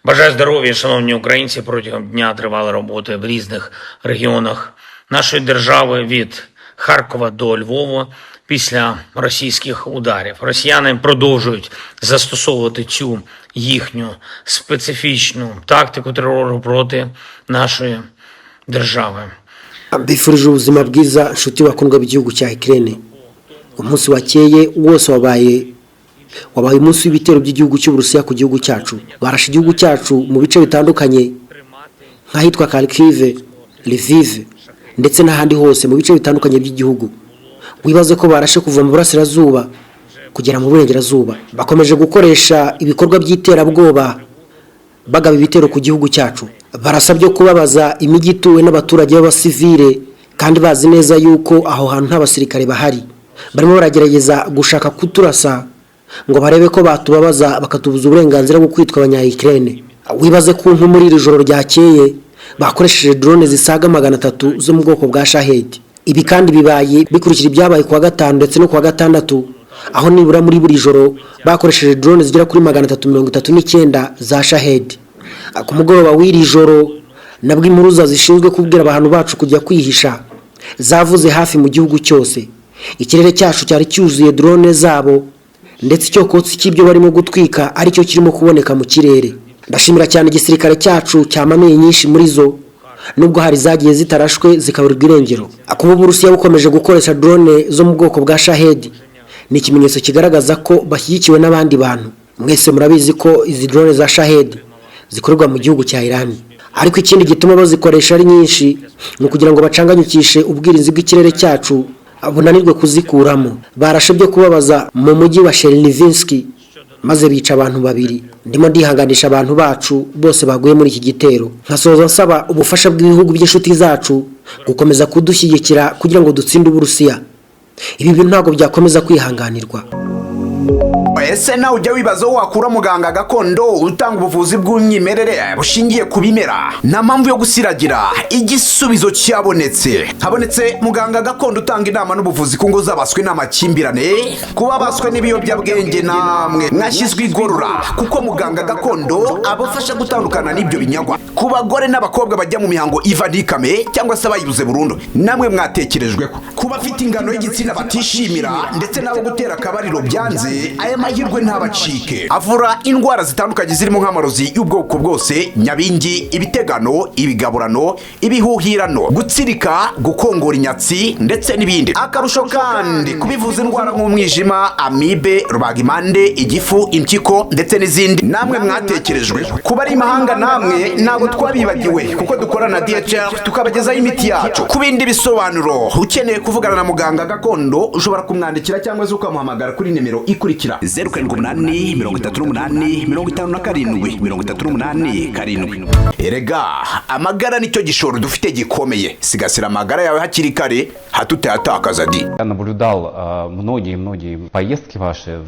Бажаю здоров'я, шановні українці. Протягом дня тривали роботи в різних регіонах нашої держави від Харкова до Львова після російських ударів. Росіяни продовжують застосовувати цю їхню специфічну тактику терору проти нашої держави. Mbifurije ubuzima bwiza nshuti bakundwa b'igihugu cya Ukraine. Umunsi wakeye wose wabaye umunsi w'ibitero by'igihugu cy'Uburusiya ku gihugu cyacu. Barashe igihugu cyacu mu bice bitandukanye nk'ahitwa Kharkiv, Lviv ndetse n'ahandi hose mu bice bitandukanye by'igihugu. Wibaze ko barashe kuva mu burasirazuba kugera mu burengerazuba. Bakomeje gukoresha ibikorwa by'iterabwoba bagaba ibitero ku gihugu cyacu. Barasabye kubabaza imijyi ituwe n'abaturage b'abasivile kandi bazi neza yuko aho hantu nta basirikare bahari. Barimo baragerageza gushaka kuturasa ngo barebe ko batubabaza bakatubuza uburenganzira bwo kwitwa abanya-Ukraine. Wibaze ko muri iri joro ryakeye bakoresheje drone zisaga 300 zo mu bwoko bwa Shahed. Ibi kandi bibaye bikurikira ibyabaye kuwa gatanu ndetse no kuwa gatandatu, aho nibura muri buri joro bakoresheje drone zigera kuri 339 za Shahed. Ku mugoroba w'iri joro nabwo impuruza zishinzwe kubwira abantu bacu kujya kwihisha zavuze hafi mu gihugu cyose. Ikirere cyacu cyari cyuzuye drone zabo ndetse icyo kotsi cy'ibyo barimo gutwika aricyo kirimo kuboneka mu kirere. Ndashimira cyane igisirikare cyacu cyamanuye nyinshi muri zo, nubwo hari zagiye zitarashwe zikaburirwa irengero. Kuba Uburusiya bukomeje gukoresha drone zo mu bwoko bwa Shahed ni ikimenyetso kigaragaza ko bashyigikiwe n'abandi bantu. Mwese murabizi ko izi drone za Shahed zikorerwa mu gihugu cya Iran. Ariko ikindi gituma bazikoresha ari nyinshi ni kugira ngo bacanganyukishe ubwirinzi bw'ikirere cyacu bunanirwe kuzikuramo. Barashe byo kubabaza mu mujyi wa Chernivinsky maze bica abantu 2. Ndimo ndihanganisha abantu bacu bose baguye muri iki gitero. Nkasoza nsaba ubufasha bw'ibihugu by'inshuti zacu gukomeza kudushyigikira kugira ngo dutsinde Uburusiya. Ibi bintu ntabwo byakomeza kwihanganirwa. Ese nawe ujya wibaza aho wakura muganga gakondo utanga ubuvuzi bw'umwimerere bushingiye ku bimera? Nta mpamvu yo gusiragira, igisubizo cyabonetse. Habonetse muganga gakondo utanga inama n'ubuvuzi ku ngo z'abaswe n'amakimbirane, kuba baswe n'ibiyobyabwenge namwe mwashyizwe igorora, kuko muganga gakondo abafasha gutandukana n'ibyo binyagwa. Ku bagore n'abakobwa bajya mu mihango ivadikame cyangwa se abayibuze burundu, namwe mwatekerejweho. Kuba afite ingano y'igitsina batishimira ndetse n'abo gutera akabariro byanze, aya mahirwe ntabacike. Avura indwara zitandukanye zirimo nk'amarozi y'ubwoko bwose, nyabingi, ibitegano, ibigaburano, ibihuhirano, gutsirika, gukongora inyatsi ndetse n'ibindi. Akarusho kandi kubivuza indwara nk'umwijima, amibe, rubagimpande, igifu, impyiko ndetse n'izindi, namwe mwatekerejwe. Kuba ari imahanga namwe ntabwo twabibagiwe, kuko dukorana na DHL tukabagezaho imiti yacu. Ku bindi bisobanuro ukeneye kuvugana na muganga gakondo ushobora kumwandikira cyangwa se ukamuhamagara kuri nimero ikurikira 0788 Erega amagara nicyo gishoro dufite gikomeye. Sigasira amagara yawe hakiri kare hatutayatakaza di. Я наблюдал многие поездки ваши.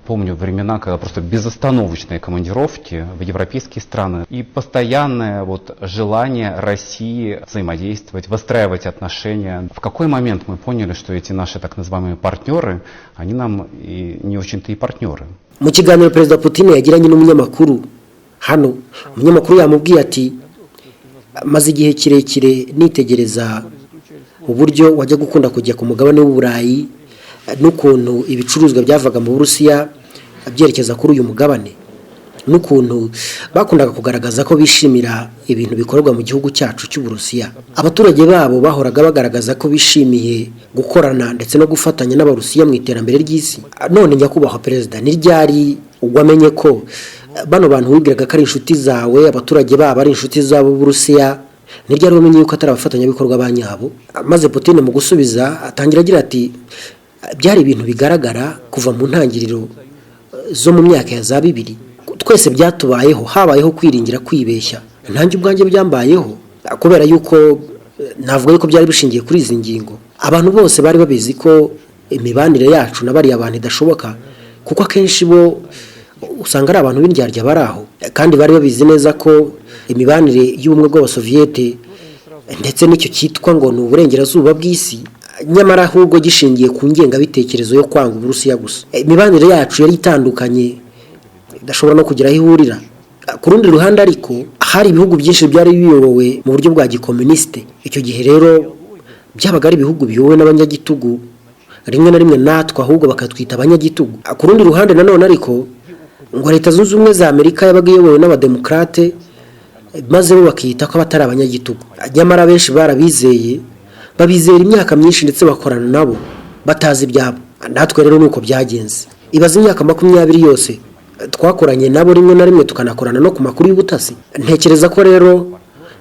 Помню времена, когда просто безостановочные командировки в европейские страны и постоянное желание России взаимодействовать, выстраивать отношения. В какой момент мы поняли, что эти наши так называемые партнеры, они нам и не очень-то и партнеры? Mu kiganiro Perezida Putin yagiranye n'umunyamakuru hano, umunyamakuru yamubwiye ati maze igihe kirekire nitegereza uburyo wajya gukunda kujya ku mugabane w'Uburayi n'ukuntu ibicuruzwa byavaga mu Burusiya byerekeza kuri uyu mugabane, n'ukuntu bakundaga kugaragaza ko bishimira ibintu bikorwa mu gihugu cyacu cy'Uburusiya. Abaturage babo bahoraga bagaragaza ko bishimiye gukorana ndetse no gufatanya n'Abarusiya mu iterambere ry'isi. None nyakubahwa perezida, ni ryari wamenye ko bano bantu wibwiraga ko ari inshuti zawe, abaturage babo ari inshuti zabo Burusiya, ni ryari wamenye yuko atari abafatanyabikorwa banyabo? Maze Putin mu gusubiza atangira agira ati byari ibintu bigaragara kuva mu ntangiriro zo mu myaka ya za 2000. Twese byatubayeho, habayeho kwiringira kwibeshya. Ntange ubwanjye byambayeho kubera yuko navuga yuko byari bishingiye kuri izi ngingo. Abantu bose bari babizi ko imibanire yacu n'abari abantu idashoboka, kuko akenshi bo usanga ari abantu b'indyarya baraho, kandi bari babizi neza ko imibanire y'ubumwe bw'Abasoviyete ndetse n'icyo cyitwa ngo ni uburengerazuba bw'isi nyamara ahubwo gishingiye ku ngengabitekerezo yo kwanga Uburusiya gusa. Imibanire yacu yari itandukanye idashobora no kugira aho ihurira. ku rundi ruhande ariko hari ibihugu byinshi byari biyobowe mu buryo bwa gikomunisite. Icyo gihe rero byabaga ari ibihugu biyobowe n'abanyagitugu, rimwe na rimwe natwe ahubwo bakatwita abanyagitugu. Ku rundi ruhande nanone ariko ngo leta zunze ubumwe za Amerika yabaga iyobowe n'abademokrate, maze bo bakita ko batari abanyagitugu. Nyamara benshi barabizeye, babizera imyaka myinshi ndetse bakorana nabo batazi ibyabo. Natwe rero nuko byagenze. Ibaze imyaka 20 yose twakoranye nabo, rimwe na rimwe tukanakorana no ku makuru y'ubutasi. Ntekereza ko rero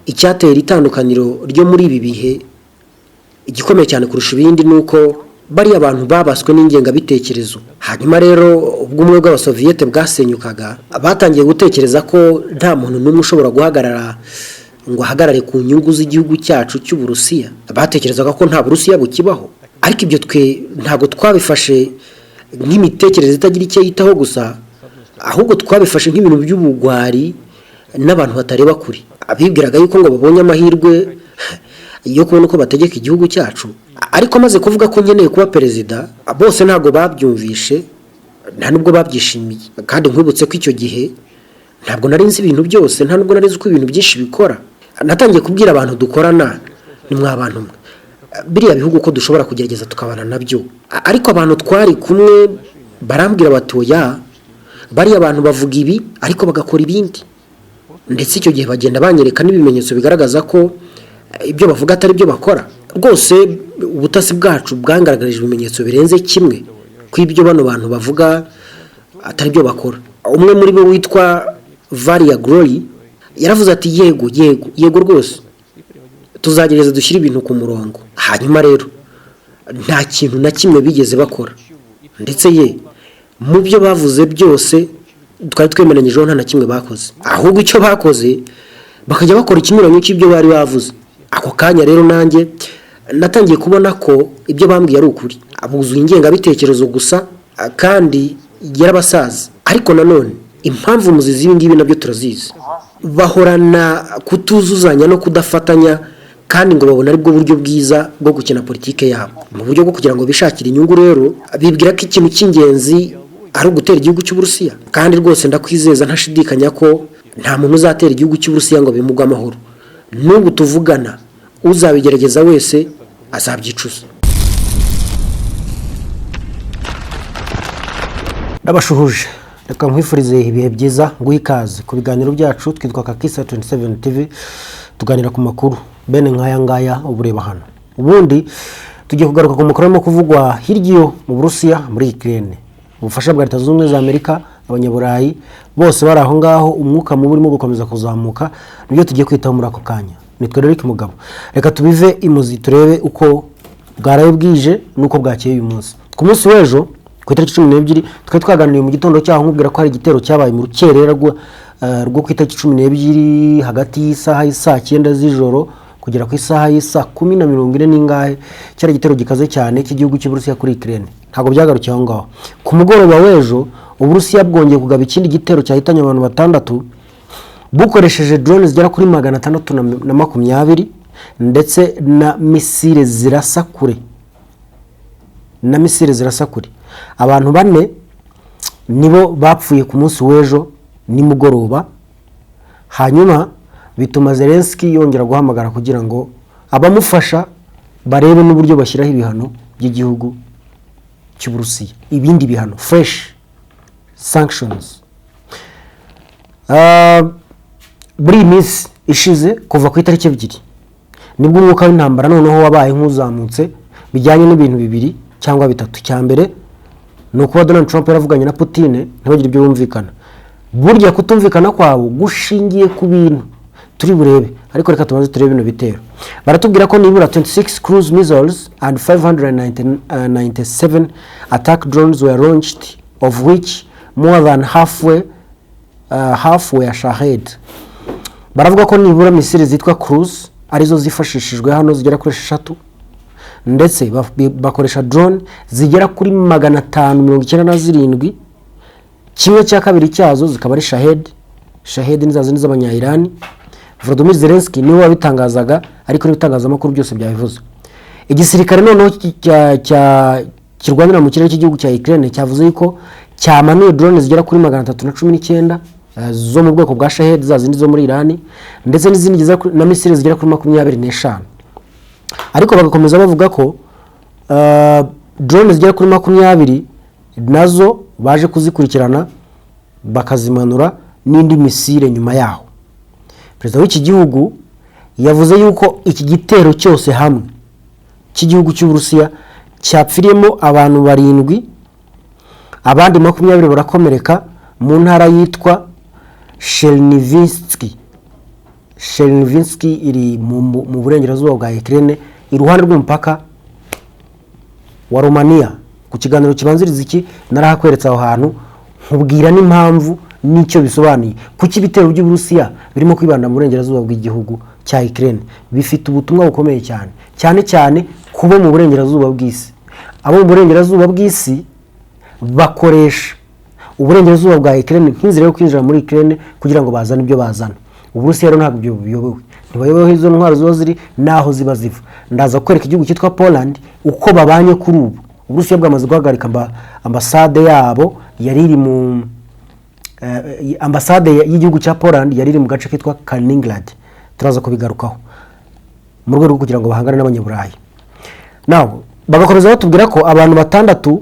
icyatera itandukaniro ryo muri ibi bihe igikomeye cyane kurusha ibindi nuko bari abantu babaswe n'ingengabitekerezo. Hanyuma rero ubw'umwe bw'abasoviyete bwasenyukaga, batangiye gutekereza ko nta muntu n'umwe ushobora guhagarara ngo ahagarare ku nyungu z'igihugu cyacu cy'Uburusiya. Batekerezaga ko nta Burusiya bukibaho. Ariko ibyo twe ntago twabifashe nk'imitekerereze itagira icyo yitaho gusa, ahubwo twabifashe nk'ibintu by'ubugwari n'abantu batareba kuri. Abibwiraga yuko ngo babonye amahirwe yo kubona uko bategeka igihugu cyacu. Ariko maze kuvuga ko nkeneye kuba perezida, bose ntago babyumvishe, nta nubwo babyishimiye. Kandi nkwibutse ko icyo gihe ntabwo nari nzi ibintu byose, nta nubwo nari nzi uko ibintu byinshi bikora. Natangiye kubwira abantu dukorana, ni mwa bantu mwe, biriya bihugu ko dushobora kugerageza tukabana nabyo. Ariko abantu twari kumwe barambwira bati oya, bari abantu bavuga ibi ariko bagakora ibindi. Ndetse icyo gihe bagenda banyereka n'ibimenyetso bigaragaza ko ibyo bavuga atari byo bakora. Rwose ubutasi bwacu bwangaragarije ibimenyetso birenze kimwe ko ibyo bano bantu bavuga atari byo bakora. Umwe muri bo witwa Varia Glory yaravuze ati yego rwose tuzagereza dushyira ibintu ku murongo. Hanyuma rero nta kintu na kimwe bigeze bakora, ndetse mu byo bavuze byose twari twemeranyijeho nta na kimwe bakoze. Ahubwo icyo bakoze bakajya bakora ikinyuranyo cy'ibyo bari bavuze. Ako kanya rero nanjye natangiye kubona ko ibyo bambwiye ari ukuri. Abuzuye ingengabitekerezo gusa kandi yarabasaza. Ariko nanone impamvu muzizi ibi ngibi nabyo turazizi. Bahorana kutuzuzanya no kudafatanya, kandi ngo babona ari bwo buryo bwiza bwo gukina politike yabo. Mu buryo bwo kugira ngo bishakire inyungu rero bibwira ko ikintu cy'ingenzi ari ugutera igihugu cy'Uburusiya. Kandi rwose ndakwizeza ntashidikanya ko nta muntu uzatera igihugu cy'Uburusiya ngo bimugwe amahoro. N'ubu tuvugana uzabigerageza wese azabyicuza. Nabashuhuje, reka nkwifurize ibihe byiza, nguhe ikaze ku biganiro byacu. Twitwa Kakisa 27 TV, tuganira ku makuru bene nkaya ngaya ubureba hano. Ubundi tugiye kugaruka ku makuru arimo kuvugwa hirya mu Burusiya, muri Ukraine. Ubufasha bwa Leta Zunze Ubumwe za Amerika, abanyaburayi bose bari aho ngaho, umwuka mubi urimo gukomeza kuzamuka, nibyo tugiye kwitaho muri ako kanya. Nitwe Eric Mugabo. Reka tubive imuzi turebe uko bwaraye bwije nuko bwakeye uyu munsi. Ku munsi w'ejo ku itariki 12 twari twaganiriye mu gitondo cyaho nkubwira ko hari igitero cyabaye mu rukerera rwo ku itariki 12 hagati y'isaha y'isa 9 z'ijoro kugera ku isaha y'isa 10:40 n'ingahe. Cyari igitero gikaze cyane cy'igihugu cy'Uburusiya kuri Ukraine. Ntago byagarukiye aho ngaho. Ku mugoroba w'ejo Uburusiya bwongeye kugaba ikindi gitero cyahitanye abantu 6 bukoresheje drone zigera kuri 620 ndetse na misile zirasa kure. Abantu 4 nibo bapfuye ku munsi w'ejo nimugoroba. Hanyuma bituma Zelensky yongera guhamagara kugira ngo abamufasha barebe n'uburyo bashyiraho ibihano by'igihugu cy'Uburusiya, ibindi bihano, fresh sanctions. Buri minsi ishize kuva ku itariki 2 nibwo umwuka w'intambara noneho wabaye nk'uzamutse, bijyanye n'ibintu bibiri cyangwa bitatu. Cyambere nuko Donald Trump yaravuganye na Putin ntibagire ibyo bumvikana. Burya kutumvikana kwabo gushingiye ku bintu turi burebe, ariko reka tubanze turebe bino bitero. Baratubwira ko nibura 26 cruise missiles and 597 attack drones were launched, of which more than half were Shahed. Baravuga ko nibura misile zitwa cruise arizo zifashishijwe hano zigera kuri 6, ndetse bakoresha drone zigera kuri 597. Kimwe cya kabiri cyazo zikaba ari Shahed nizazo z'abanya-Iran. Volodymyr Zelensky niwe wabitangazaga, ariko n'ibitangazamakuru byose byabivuze. Igisirikare noneho kirwanira mu kirere cy'igihugu cya Ukraine cyavuze yuko cyamanuye drone zigera kuri 319 zo mu bwoko bwa Shahed za zindi zo muri Iran ndetse n'izindi na misile zigera kuri 25 ariko bagakomeza bavuga ko drone zigera kuri 20 nazo baje kuzikurikirana bakazimanura n'indi misile nyuma yaho. Perezida w'iki gihugu yavuze yuko iki gitero cyose hamwe cy'igihugu cy'Uburusiya cyapfiriyemo abantu 7 abandi 20 barakomereka mu ntara yitwa Chernivinsky iri mu burengerazuba bwa Ukraine iruhande rw'umupaka wa Romania. Ku kiganiro kibanziriza iki narahakweretse aho hantu nkubwira n'impamvu n'icyo bisobanuye kuki ibitero by'Uburusiya birimo kwibanda mu burengerazuba bw'igihugu cya Ukraine bifite ubutumwa bukomeye cyane cyane kubo mu burengerazuba bw'isi. Abo mu burengerazuba bw'isi bakoresha uburengerazuba bwa Ukraine nk'inzira yo kwinjira muri Ukraine kugira ngo bazane ibyo bazana. Uburusiya rero ntabwo biyobewe, ntibayobewe izo ntwaro zo ziri naho ziba ziva. Ndaza kwereka igihugu cyitwa Poland uko babanye kuri ubu. Uburusiya bwamaze guhagarika ambasade yabo yari iri mu ambasade y'igihugu cya Poland yari iri mu gace kitwa Kaliningrad. Turaza kubigarukaho mu rwego rwo kugira ngo bahangane n'abanyaburayi. Naho bagakomeza batubwira ko abantu 6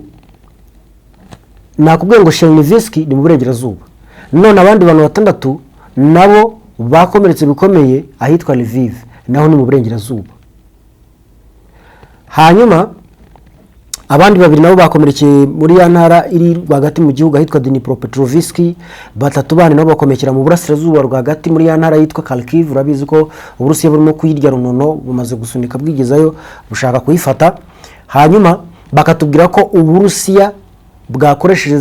nakubwiye ngo Chernivinsky ni mu burengerazuba, none abandi bantu 6 nabo bakomeretse bikomeye ahitwa Lviv naho ni mu burengerazuba. Hanyuma abandi 2 nabo bakomerekeye muri ya ntara iri rwagati mu gihugu ahitwa Dnipropetrovsk, 3 bandi nabo bakomekera mu burasirazuba rwagati muri ya ntara yitwa Kharkiv. Urabizi ko Uburusiya burimo kuyirya runono bumaze gusunika bwigezayo bushaka kuyifata. Hanyuma bakatubwira ko Uburusiya bwakoresheje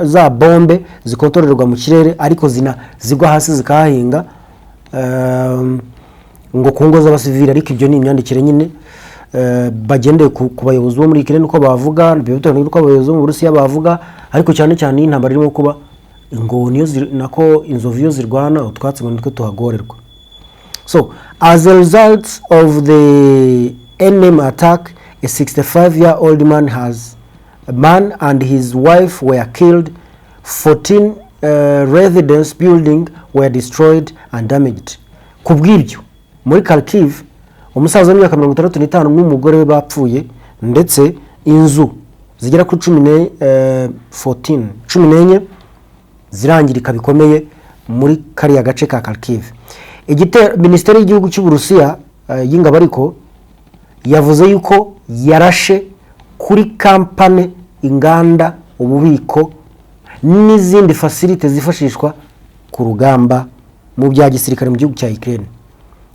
za bombe zikontorerwa mu kirere ariko zigwa hasi zikahahinga ngo kungo z'abasivili, ariko ibyo ni imyandikire nyine bagendeye ku bayobozi bo muri Ukraine uko bavuga, bibutane uko abayobozi mu Burusiya bavuga, ariko cyane cyane intambara irimo kuba ngo niyo nako inzovu yo zirwana utwatsi ngo nitwe tuhagorerwa. So as a result of the enemy attack, a 65-year-old man and his wife were killed. 14 residence buildings were destroyed and damaged. Kubw'ibyo muri Kharkiv umusaza w'imyaka 65 n'umugore we bapfuye ndetse inzu zigera kuri 14 zirangirika bikomeye muri kariya gace ka Kharkiv. Minisiteri y'igihugu cy'Uburusiya y'ingabo ariko yavuze yuko yarashe kuri kampani, inganda, ububiko n'izindi facility zifashishwa ku rugamba mu bya gisirikare mu gihugu cya Ukraine.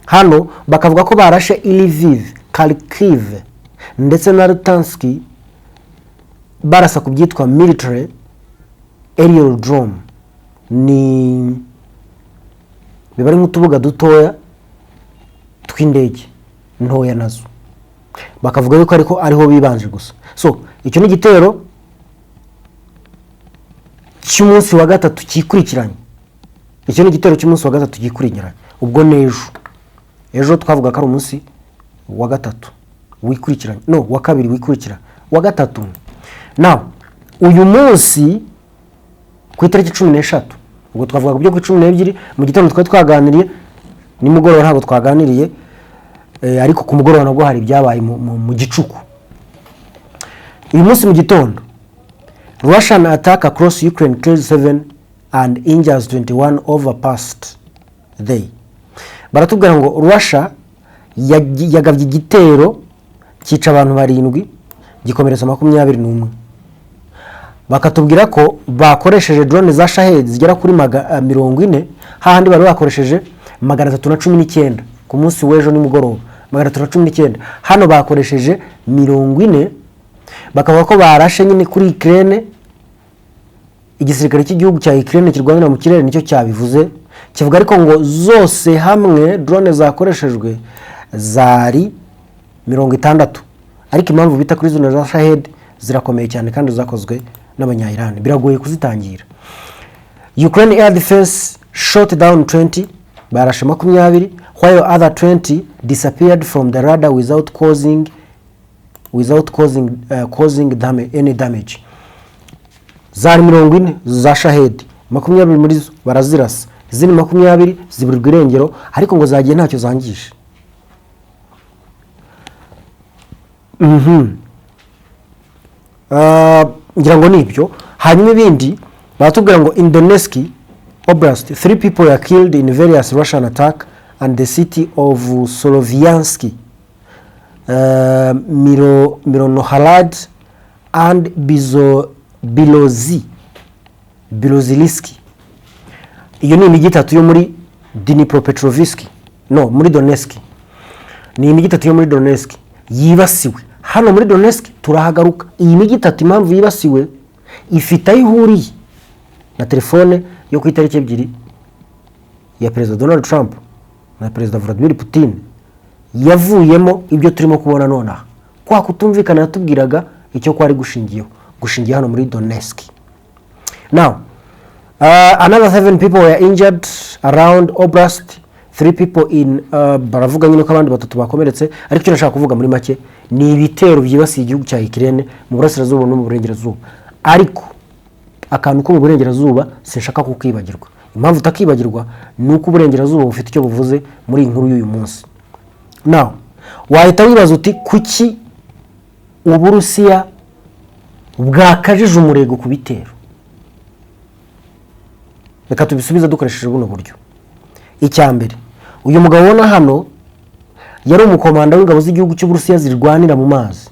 Hano bakavuga ko barashe Lviv, Kharkiv ndetse na Luhansk barasa ku byitwa military aerodrome, ni bibari nk'utubuga dutoya tw'indege ntoya nazo. Bakavuga yuko ariko ariho bibanje gusa. So icyo ni igitero cy'umunsi wa gatatu kikurikiranye. Icyo ni igitero cy'umunsi wa gatatu kikurikiranye. Ubwo ejo twavuga ko ari umunsi wa gatatu wikurikiranye, no wa kabiri wikurikira, wa gatatu. Now uyu munsi ku itariki 16 ubwo twavuga byo ku 12 mu gitondo twaganiriye, nimugoroba ntabwo twaganiriye, ariko ku mugoroba nabwo hari byabaye mu gicuku. Uyu munsi mu gitondo Russian attack across Ukraine kills 7 and injures 21 over past day. Baratubwira ngo Russia yagabye igitero cyica abantu 7 gikomeretsa 21. Bakatubwira ko bakoresheje drone za Shahed zigera kuri 40, hahandi bari bakoresheje 319 ku munsi w'ejo nimugoroba. 319 hano bakoresheje 40. Bakavuga ko barashe nyine kuri Ukraine. Igisirikare cy'igihugu cya Ukraine kirwanira mu kirere nicyo cyabivuze, kivuga ariko ngo zose hamwe drone zakoreshejwe zari 60. Ariko impamvu bita kuri zone za Shahed zirakomeye cyane kandi zakozwe n'abanya-Iran, biragoye kuzitangira. Ukraine Air Defense shot down 20, barashe 20, while other 20 disappeared from the radar without causing any damage. Zari 40 za Shahed 20 muri zo barazirasa, izindi 20 ziburirwa irengero, ariko ngo zagiye ntacyo zangije. Ngira ngo nibyo. Hanyuma ibindi batubwira ngo in Donetsk Oblast 3 people were killed in various Russian attack and the city of Solovyansk, Mironohrad and Bilozilsk. Iyo ni imijyi itatu yo muri Dnipropetrovsk, no muri Donetsk. Ni imijyi itatu yo muri Donetsk yibasiwe. Hano muri Donetsk turahagaruka. Iyi mijyi itatu impamvu yibasiwe ifite aho ihuriye na telefone yo ku itariki 2 ya Perezida Donald Trump na Perezida Vladimir Putin yavuyemo ibyo turimo kubona nonaha. Kwa kutumvikana yatubwiraga icyo kwari gushingiye hano muri Donetsk. Now, another 7 people were injured around Oblast, 3 people in baravuga nyine ko abandi batatu bakomeretse, ariko cyo nashaka kuvuga muri make ni ibitero byibasiye igihugu cya Ukraine mu burasirazuba no mu burengerazuba. Ariko akantu ko mu burengerazuba sinshaka kukibagirwa. Impamvu utakibagirwa ni uko uburengerazuba bufite icyo buvuze muri inkuru y'uyu munsi. Now, wahita wibaza uti kuki Uburusiya bwakajije umurego ku bitero? Reka tubisubiza dukoresheje buno buryo. Icyambere, uyu mugabo wona hano yari umukomanda w'ingabo z'igihugu cy'Uburusiya zirwanira mu mazi,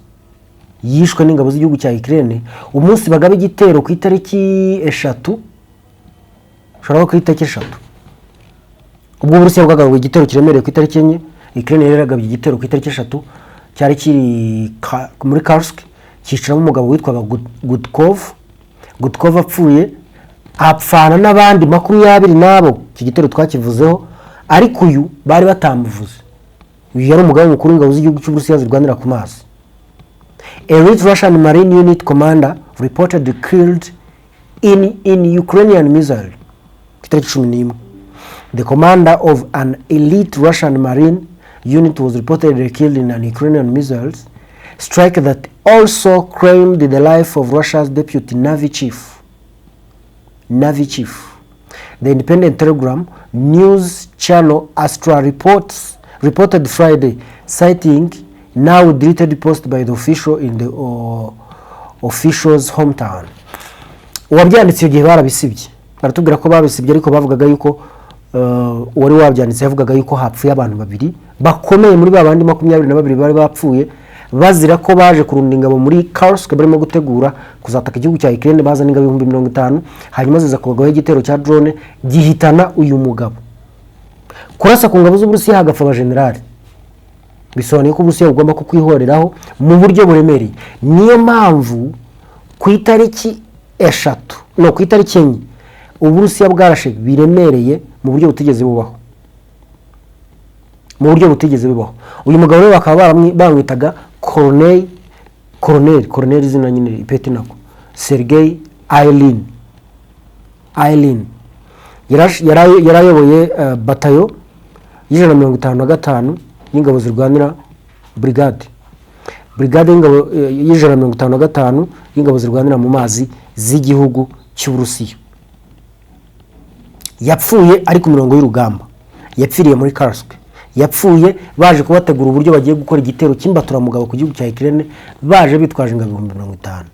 yishwe n'ingabo z'igihugu cya Ukraine umunsi bagabe igitero ku itariki 3, shora ku itariki 3. Ubwo Uburusiya bwagawe igitero kiremereye ku itariki 4, Ukraine yaragabye igitero ku itariki 3, cyari kiri muri Kursk, cyiciramo umugabo witwaga Gudkov apfuye, apfana n'abandi 20 nabo iki gitero twakivuzeho, ariko uyu bari batamuvuze. Uyu yari umugabo mukuru w'ingabo z'igihugu cy'Uburusiya zirwanira ku mazi. Elite Russian Marine Unit commander reported killed in Ukrainian missile. The commander of an elite Russian Marine unit was reportedly killed in an Ukrainian missile strike that also claimed the life of Russia's deputy Navy chief. The independent Telegram news channel Astra reported Friday, citing now deleted post by the official in the official's hometown. Uwabyanditse igihe barabisibye. Baratubwira ko babisibye, ariko bavugaga yuko wari wabyanditse yavugaga yuko hapfuye abantu 2 bakomeye muri babandi 22 bari bapfuye bazira ko baje kurunda ingabo muri Kursk barimo gutegura kuzataka igihugu cya Ukraine, bazana ingabo 50,000 hanyuma ziza kubagaho igitero cya drone gihitana uyu mugabo. Kurasa ku ngabo z'Uburusiya hagapfa abajenerali bisobanuye ko Uburusiya bugomba kukwihoreraho mu buryo buremereye. Niyo mpamvu ku itariki 3 no ku itariki 4 Uburusiya bwarashe biremereye mu buryo butigeze bubaho. Uyu mugabo rero bakaba bamwitaga Colonel izina nyine ipeti nako Sergei Ailin. Yarayoboye batayo y'ijana 55 y'ingabo zirwanira brigade y'ingabo y'ijana 55 y'ingabo zirwanira mu mazi z'igihugu cy'Uburusiya. Yapfuye ari ku mirongo y'urugamba, yapfiriye muri Kursk, yapfuye baje kubategura uburyo bagiye gukora igitero cy'imbatura mugabo ku gihugu cya Ukraine, baje bitwaje ingabo 50,000.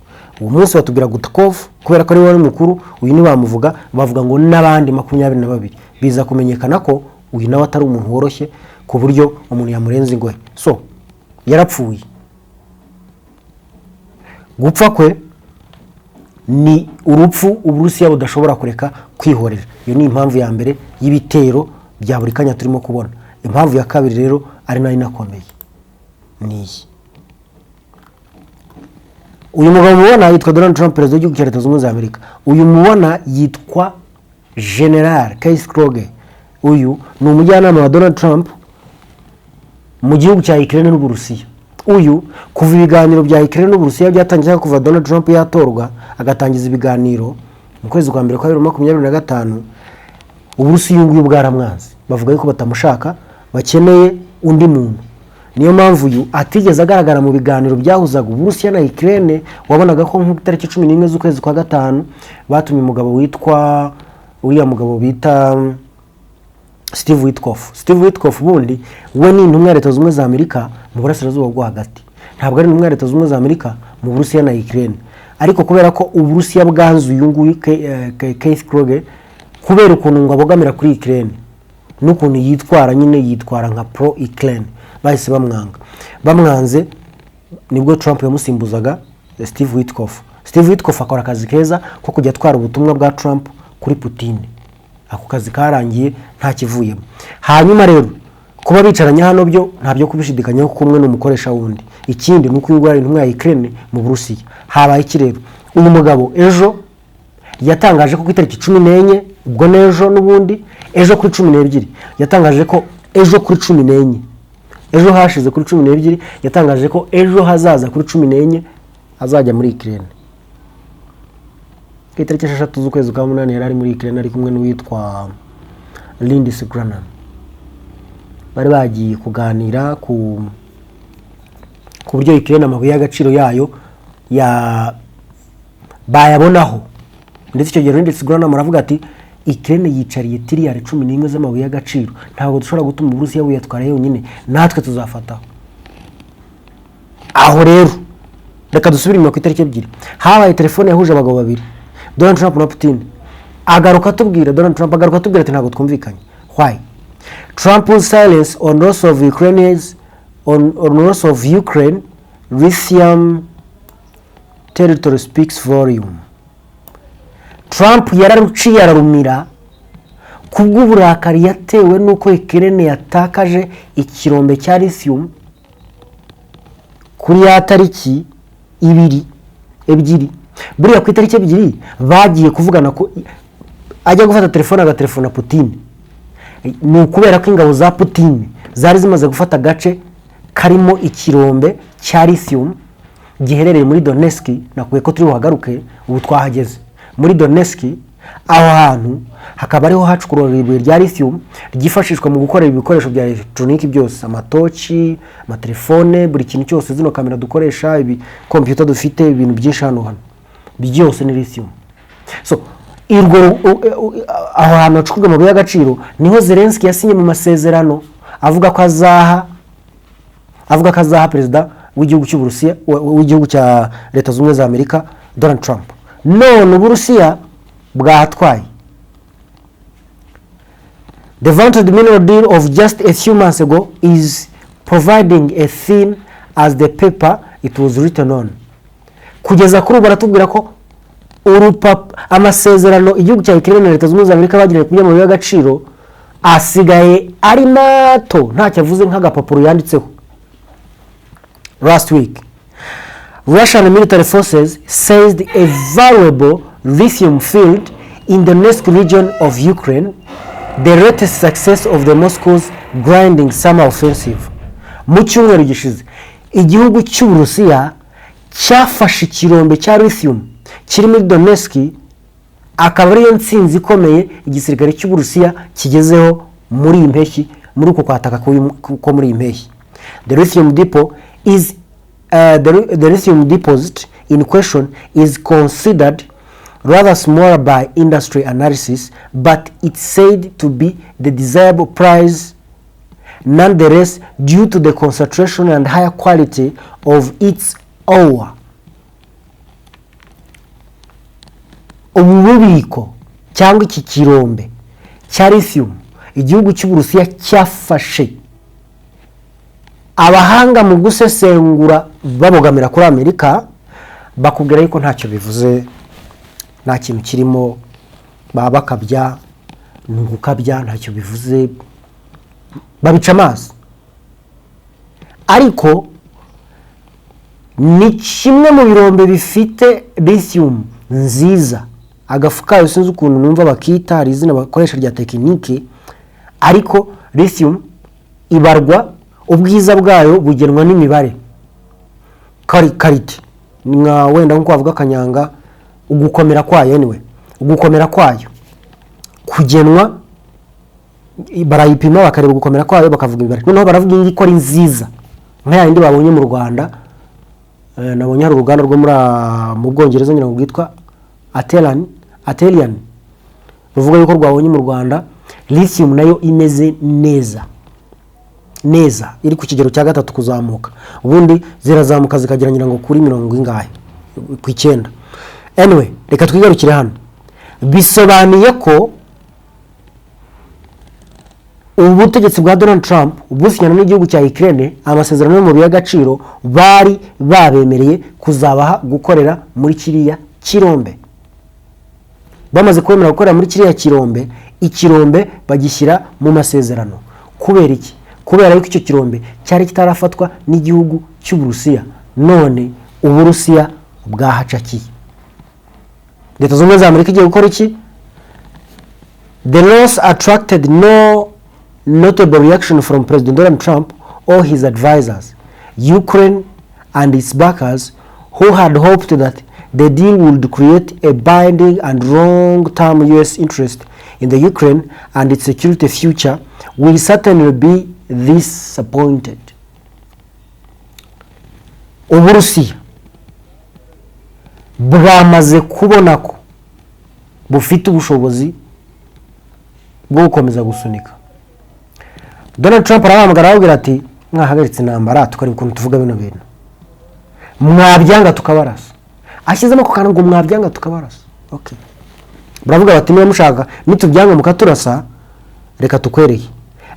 Uwo munsi batubwira Gudkov kubera ko ari wari mukuru, uyu ni bamuvuga, bavuga ngo n'abandi 22 biza kumenyekana ko uyu nawe atari umuntu woroshye ku buryo umuntu yamurenza ingohe. So yarapfuye. Gupfa kwe ni urupfu Uburusiya budashobora kureka kwihorera. Iyo ni impamvu ya mbere y'ibitero bya buri kanya turimo kubona. Impamvu ya kabiri rero ari nayo inakomeye ni uyu mugabo mubona yitwa Donald Trump, perezida w'igihugu cya Leta Zunze Ubumwe za Amerika. Uyu mubona yitwa General Keith Kroger. Uyu ni umujyanama wa Donald Trump mu gihugu cya Ukraine n'Uburusiya. Uyu kuva ibiganiro bya Ukraine n'Uburusiya byatangiye kuva Donald Trump yatorwa agatangiza ibiganiro mu kwezi kwa mbere kwa 2025, Uburusiya nguyu bwaramwanze, bavuga yuko batamushaka, bakeneye undi muntu. Niyo mpamvu uyu atigeze agaragara mu biganiro byahuzaga Uburusiya na Ukraine. Wabonaga ko nk'u tariki 11 z'ukwezi kwa 5 batumye umugabo witwa uriya mugabo bita Steve Witkoff bundi we ni intumwa ya Leta Zunze Ubumwe za Amerika mu burasirazuba bwo hagati, ntabwo ari intumwa ya Leta Zunze Ubumwe za Amerika mu Burusiya na Ukraine. Ariko kubera ko Uburusiya bwanze uyu nguyu Keith Kroger kubera ukuntu ngo abogamira kuri Ukraine n'ukuntu yitwara nka pro Ukraine, bahise bamwanze nibwo Trump yamusimbuzaga Steve Witkoff akora akazi keza ko kujya atwara ubutumwa bwa Trump kuri Putin. Ako kazi karangiye nta kivuyemo. Hanyuma rero kuba bicaranye hano byo ntabyo kubishidikanyaho kuko umwe n'umukoresha wundi. Ikindi nuko uyu ngwari intumwa ya Ukraine mu Burusiya. Habaye iki rero? Uyu mugabo ejo yatangaje ko ku itariki 14 ubwo nejo n'ubundi ejo kuri 12 yatangaje ko ejo kuri 14 ejo hashize kuri 12 yatangaje ko ejo hazaza kuri 14 azajya muri Ukraine. Ku itariki 6 z'ukwezi kwa 8 yari ari muri Ukraine ari kumwe n'uwitwa Lindsey Graham. Bari bagiye kuganira ku buryo Ukraine amabuye y'agaciro yayo bayabonaho. Ndetse icyo gihe Lindsey Graham aravuga ati Ukraine yicariye tiriyari 11 z'amabuye y'agaciro, ntabwo dushobora gutuma Uburusiya buyatwara yonyine, natwe tuzafataho. Aho rero reka dusubire inyuma ku itariki 2 habaye telefone yahuje abagabo babiri, Donald Trump na Putin. Donald Trump agaruka atubwira ati ntabwo twumvikanye. Why? Trump's silence on loss of Ukraine lithium territory speaks volume. Trump yararuciye ararumira kubw'uburakari yatewe nuko Ukraine yatakaje ikirombe cya lithium kuri ya tariki ebyiri. Buriya ku itariki 2 bagiye kuvugana ko ajya gufata telefone agatelefona Putin. Ni ukubera ko ingabo za Putin zari zimaze gufata gace karimo ikirombe cya lithium giherereye muri Donetsk. Nakuye ko turi buhagaruke ubu twahageze muri Donetsk. Aho hantu hakaba ariho hacukurwa ibuye rya lithium ryifashishwa mu gukora ibikoresho bya electronic byose, amatochi, amatelefone, buri kintu cyose, zino kamera dukoresha, ibi computer dufite, ibintu byinshi hano byose ni lithium. So aho hantu hacukurwa amabuye y'agaciro niho Zelensky yasinye mu masezerano avuga ko azaha perezida w'igihugu cy'Uburusiya w'igihugu cya Leta Zunze Ubumwe za Amerika Donald Trump. None Uburusiya bwatwaye. The vaunted mineral deal of just a few months ago is providing a theme as the paper it was written on. Kugeza kuri baratubwira ko amasezerano igihugu cya Ukraine na Leta Zunze Ubumwe za Amerika bagiranye ku by'amabuye y'agaciro asigaye ari mato nta cyavuze nk'agapapuro yanditseho. Last week, Russian military forces seized a valuable lithium field in the Donetsk region of Ukraine, the latest success of the Moscow's grinding summer offensive. Mu cyumweru gishize, igihugu cy'Uburusiya cyafashe ikirombe cya lithium kiri muri Donetsk, akaba ariyo ntsinzi ikomeye igisirikare cy'Uburusiya kigezeho muri impeshyi, muri uko kwataka ko muri impeshyi. The lithium depot is the lithium deposit in question is considered rather small by industry analysis, but it's said to be the desirable prize nonetheless due to the concentration and higher quality of its ore. Ububiko cyangwa iki kirombe cya lithium igihugu cy'Uburusiya cyafashe, abahanga mu gusesengura babogamira kuri Amerika bakubwira yuko ntacyo bivuze, nta kintu kirimo, bakabya n'ugukabya, ntacyo bivuze, babica amazi. Ariko ni kimwe mu birombe bifite lithium nziza, agafu kayo sinzi ukuntu numva bakita, ari izina bakoresha rya tekinike, ariko lithium ibarwa ubwiza bwayo bugenwa n'imibare karite, nka wenda nko bavuga kanyanga ugukomera kwayo. Anyway, ugukomera kwayo kugenwa, barayipima bakareba ugukomera kwayo bakavuga imibare. Noneho baravuga ingi ko ari nziza nka yindi babonye mu Rwanda. Nabonye hari uruganda rwo mu Bwongereza nyine rwitwa Atelian ruvuga yuko rwabonye mu Rwanda lithium nayo imeze neza iri ku kigero cya 3 kuzamuka, ubundi zirazamuka zikageranyira ngo kuri 70 ingahe ku 9. Anyway, reka twigarukire hano. Bisobanuye ko ubutegetsi bwa Donald Trump businyana n'igihugu cya Ukraine amasezerano mu y'agaciro bari babemereye kuzabaha gukorera muri kiriya kirombe. Bamaze kwemera gukorera muri kiriya kirombe, ikirombe bagishyira mu masezerano. Kubera iki? Kubera yuko icyo kirombe cyari kitarafatwa n'igihugu cy'Uburusiya, none Uburusiya bwahacakiye. Leta zunze za Amerika igiye gukora iki? The loss attracted no notable reaction from President Donald Trump or his advisors, Ukraine and its backers, who had hoped that the deal would create a binding and long-term U.S. interest in the Ukraine and its security future, will certainly be disappointed. Uburusiya bwamaze kubona ko bufite ubushobozi bwo gukomeza gusunika. Donald Trump arahamagara ababwira ati mwahagaritse intambara tukari ukuntu tuvuga bino bintu, mwabyanga tukabarasa. Ashyizemo ko kandi ngo mwabyanga tukabarasa. Okay, baravuga bati niba mushaka nitubyanga mukaturasa reka tukwereye.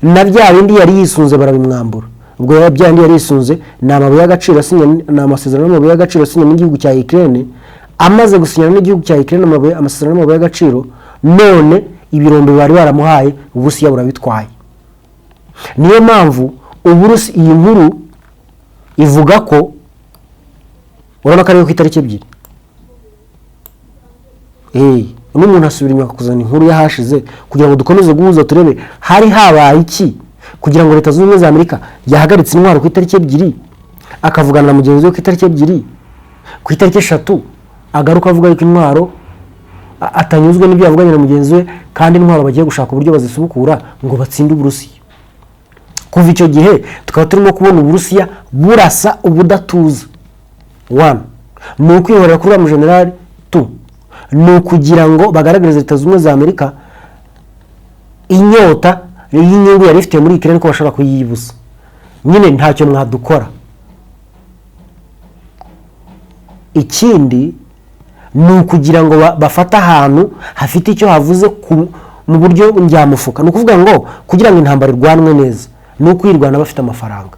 Na bya bindi yari yisunze barabimwambura. Ubwo bya bindi yari yisunze ni amabuye y'agaciro asinye, na amasezerano y'amabuye y'agaciro asinye n'igihugu cya Ukraine. Amaze gusinyana n'igihugu cya Ukraine amasezerano y'amabuye y'agaciro, none ibirombe bari baramuhaye Uburusiya burabitwaye. Niyo mpamvu Uburusi iyi nkuru ivuga ko urabona ko ari ku itariki 2. N'umuntu asubira inyuma kuzana inkuru yahashize kugira ngo dukomeze guhuza turebe hari habaye iki kugira ngo Leta zunze za Amerika yahagaritse intwaro ku itariki 2 akavugana na mugenzi we ku itariki 2, ku itariki 3 agaruka avuga yuko intwaro atanyuzwe n'ibyo yavuganye na mugenzi we kandi intwaro bagiye gushaka uburyo bazisubukura ngo batsinde Uburusiya. Kuva icyo gihe tukaba turimo kubona Uburusiya burasa ubudatuza. 1 ni ukwihorera kuri mu general, 2 ni ukugira ngo bagaragarize Leta zunze za Amerika inyota y'inyungu yari ifite muri Ukraine ko bashobora kuyibuza. Nyine ntacyo mwadukora. Ikindi ni ukugira ngo bafata ahantu hafite icyo havuze mu buryo njyamufuka. Ni ukuvuga ngo kugira ngo intambara irwanwe neza ni ukwirwana bafite amafaranga.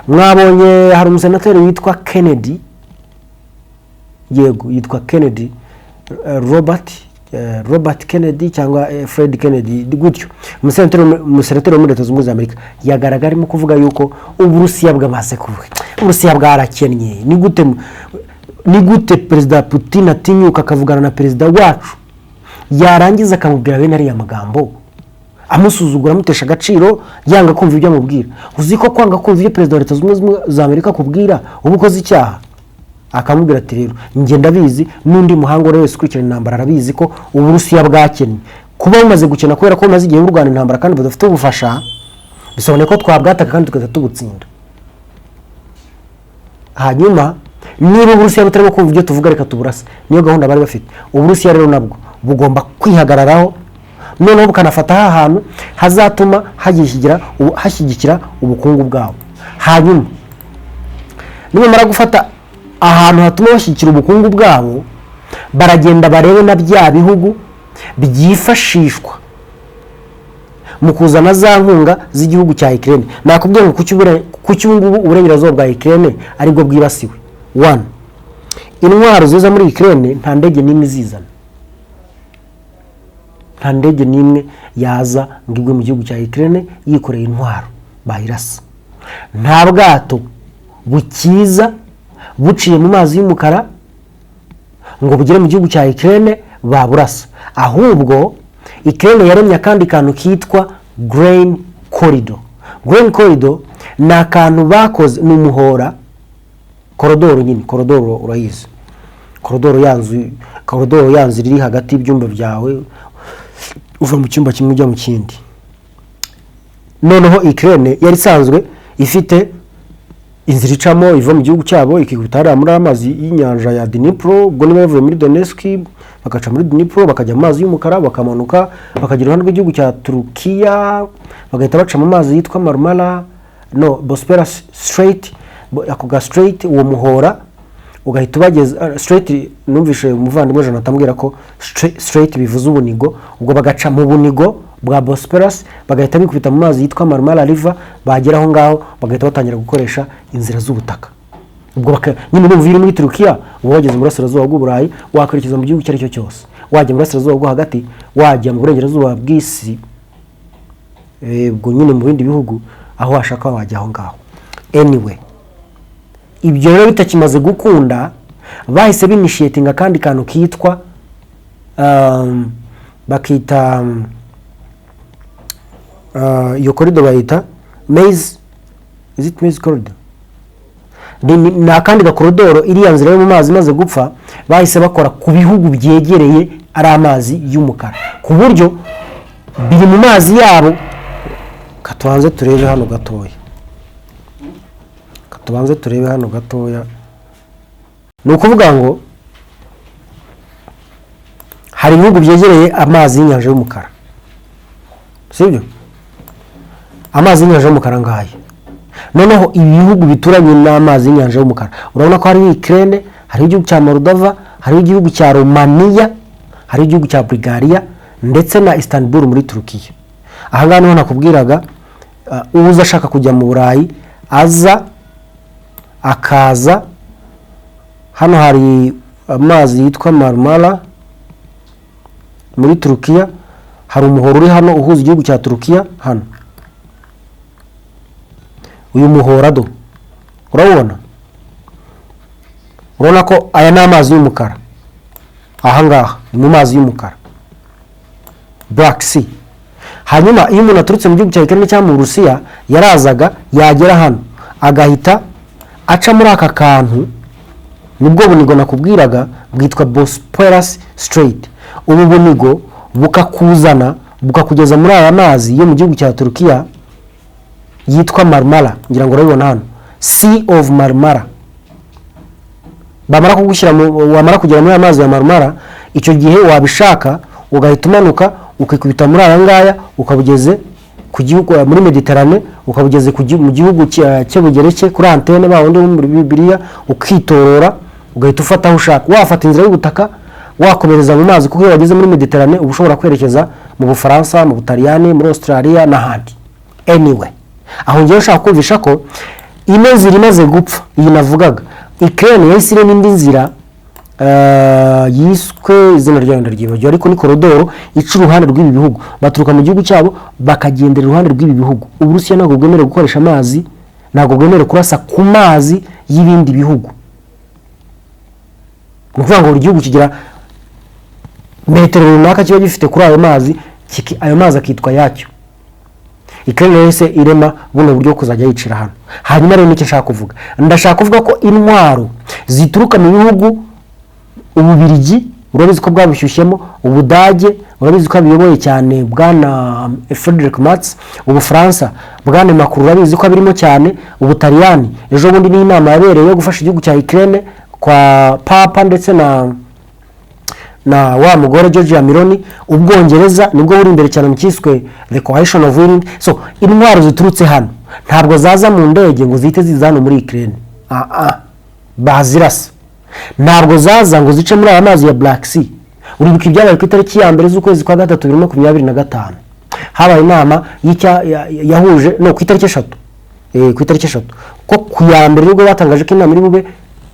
Mwabonye hari umusenateri witwa Kennedy, yego yitwa Kennedy, Robert Kennedy cyangwa Fred Kennedy gutyo, umusenateri wo muri Leta zunze za Amerika, yagaragarimo kuvuga yuko Uburusiya bwamaze kuvuga, Uburusiya bwarakennye. Ni gute Perezida Putin atinyuka akavugana na perezida wacu yarangiza akamubwira bene ari amagambo amusuzugura amutesha agaciro yanga kumva ibyo amubwira? Uzi ko kwanga kumva ibyo Perezida wa Leta zunze za Amerika akubwira uba ukoze icyaha. Akamubwira ati rero njye ndabizi n'undi muhango wese ukurikirana intambara arabizi ko Uburusiya bwakennye. Kuba bumaze gukena kubera ko bumaze igihe burwana intambara kandi budafite ubufasha, bisobanuye ko twabwataka kandi tukaza tubutsinda. Hanyuma niba Uburusiya butarimo kumva ibyo tuvuga reka tuburasa, niyo gahunda bari bafite. Uburusiya rero nabwo bugomba kwihagararaho, noneho bukanafata ahantu hazatuma hashyigikira ubukungu bwabo. Hanyuma nimara gufata ahantu hatuma bashyigikira ubukungu bwabo, baragenda barebe na bya bihugu byifashishwa mu kuzana za nkunga z'igihugu cya Ukraine. Nakubwiye ngo kuki ubungubu uburengerazuba bwa Ukraine aribwo bwibasiwe. 1, intwaro ziza muri Ukraine nta ndege n'imwe zizana, nta ndege n'imwe yaza ngo igwe mu gihugu cya Ukraine yikoreye intwaro bayirasa. Nta bwato bukiza buciye mu mazi y'umukara ngo bugere mu gihugu cya Ukraine baburasa. Ahubwo Ukraine yaremye kandi kantu kitwa Grain Corridor. Grain Corridor ni akantu bakoze n'umuhora, korodoro nyine, korodoro urayizi, korodoro yanzu riri hagati y'ibyumba byawe uva mu cyumba kimwe ujya mu kindi. Noneho Ukraine yari isanzwe ifite inzira icamo iva mu gihugu cyabo ikikubita hariya muri amazi y'inyanja ya Dnipro, ubwo niba yavuye muri Donetsk bagaca muri Dnipro bakajya mu mazi y'umukara bakamanuka bakagera iruhande rw'igihugu cya Turukiya bagahita baca mu mazi yitwa Marmara Bosphorus Strait. Ako ga strait uwo muhora ugahita ubageza strait. Numvishe umuvandimwe Jonathan ambwira ko strait bivuze ubunigo, ubwo bagaca mu bunigo bwa Bosphorus bagahita bikubita mu mazi yitwa Marmara River, bagera aho ngaho bagahita batangira gukoresha inzira z'ubutaka. Ubwo nyine n'ubu iri muri Turukiya uba wageze mu burasirazuba bw'Uburayi wakwerekeza mu gihugu icyo ari cyo cyose, wajya mu burasirazuba bwo hagati, wajya mu burengerazuba bw'isi, ubwo nyine mu bindi bihugu aho washaka wajya aho ngaho. Anyway, ibyo rero bitakimaze gukunda bahise binishiyetinga kandi kantu kitwa bakita iyo corridor bayita Maze, is it Maze corridor? Ni akandi gakorodoro iriya nzira yo mu mazi maze gupfa bahise bakora ku bihugu byegereye ari amazi y'umukara, ku buryo biri mu mazi yabo. Katubanze turebe hano gatoya, ni ukuvuga ngo hari ibihugu byegereye amazi y'inyanja y'umukara, sibyo? Amazi y'inyanja y'umukara ngaye, noneho ibihugu bituranye n'amazi y'inyanja y'umukara urabona ko hari Ukraine, hari igihugu cya Moldova, hari igihugu cya Romania, hari igihugu cya Bulgaria ndetse na Istanbul muri Turukiya. Aha ngaha niho nakubwiraga uza ashaka kujya mu Burayi akaza hano. Hari amazi yitwa Marmara muri Turukiya, hari umuhoro uri hano uhuza igihugu cya Turukiya hano. Uyu muhora urabona ko aya ni amazi y'umukara. Aha ngaha ni mu mazi y'umukara Black Sea. Hanyuma iyo umuntu aturutse mu gihugu cya Ukraine cyangwa mu Burusiya yarazaga yagera hano agahita aca muri aka kantu, nibwo bunigo nakubwiraga bwitwa Bosphorus Strait. Ubu bunigo bukakuzana bukakugeza muri aya mazi yo mu gihugu cya Turukiya yitwa Marmara, ngira ngo urabibona hano, Sea of Marmara. Bamara kugushyira wamara kugera muri amazi ya Marmara, icyo gihe wabishaka ugahita umanuka ukikubita muri aya ngaya ukabugeze ku gihugu muri Mediterane, ukabugeze mu gihugu cy'Ubugereki kuri antene bawundi muri Bibiliya, ukitorora ugahita ufata aho ushaka. Wafata inzira y'ubutaka wakomereza mu mazi, kuko iyo wageze muri Mediterane uba ushobora kwerekeza mu Bufaransa, mu Butaliyani, muri Australia n'ahandi. Anyway, aho ngiye nshaka kumvisha ko ino nzira imaze gupfa iyi navugaga, Ukraine yahise irema indi nzira yiswe izina ryayo ndaryibagiwe, ariko ni korodoro ica uruhande rw'ibi bihugu. Baturuka mu gihugu cyabo bakagendera iruhande rw'ibi bihugu. Uburusiya ntabwo bwemerewe gukoresha amazi, ntabwo bwemerewe kurasa ku mazi y'ibindi bihugu. Ni ukuvuga ngo buri gihugu kigira metero runaka kiba gifite kuri ayo mazi, ayo mazi akitwa yacyo. Ukraine yose irema buno buryo kuzajya yicira hano. Hanyuma rero nicyo nshaka kuvuga, ndashaka kuvuga ko intwaro zituruka mu bihugu Ububirigi urabizi ko bwabishyushyemo, Ubudage urabizi ko abiyoboye cyane bwana Friedrich Merz, Ubufaransa bwana Macron urabizi ko abirimo cyane, Ubutaliyani ejo bundi ni inama yabereye yo gufasha igihugu cya Ukraine kwa Papa ndetse na wa mugore Giorgia Meloni. Ubwongereza nibwo buri imbere cyane mu cyiswe the coalition of willing. So intwaro ziturutse hano ntabwo zaza mu ndege ngo zihite ziza hano muri Ukraine, bazirasa. Ntabwo zaza ngo zice muri aya mazi ya Black Sea. Uribuka ibyabaye ku itariki ya mbere z'ukwezi kwa gatatu 2025 habaye inama yahuje ku itariki 3 ko ku ya mbere nibwo batangaje ko inama iri bube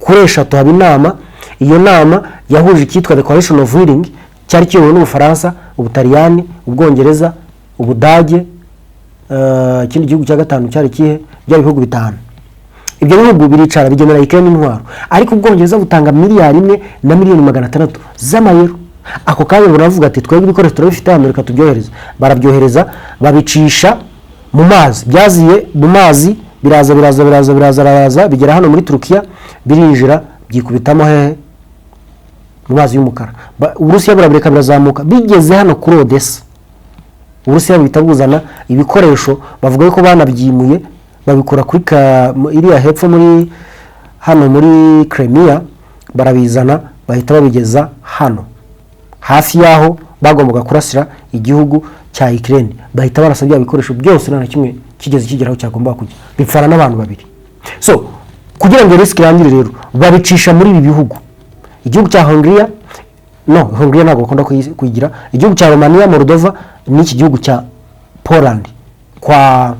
kuri 3 haba inama. Iyo nama yahuje icyitwa the coalition of willing, cyari kiyobowe n'Ubufaransa, Ubutaliyani, Ubwongereza, Ubudage, ikindi gihugu cya gatanu cyari kihe, byari ibihugu bitanu. Ibyo bihugu biricara bigenera Ukraine intwaro, ariko Ubwongereza butanga miliyari 1,600,000 z'amayero. Ako kanya buravuga ati twebwe ibikoresho turabifite, Amerika tubyohereza. Barabyohereza babicisha mu mazi, byaziye mu mazi biraza bigera hano muri Turukiya, birinjira byikubitamo hehe mu mazi y'umukara. Uburusiya burabireka birazamuka, bigeze hano kuri Odessa. Uburusiya buhita buzana ibikoresho, bavuga ko banabyimuye babikora kuri iriya hepfo muri hano muri Crimea, barabizana bahita babigeza hano hafi yaho bagombaga kurasira igihugu cya Ukraine, bahita barasa bya bikoresho byose nta kimwe kigeze kigeraho cyagomba kujya, bipfana n'abantu babiri. So kugira ngo risk irangire rero babicisha muri ibi bihugu, igihugu cya Hungary ntabwo bakunda kuyigira, igihugu cya Romania, Moldova, n'iki gihugu cya Poland kwa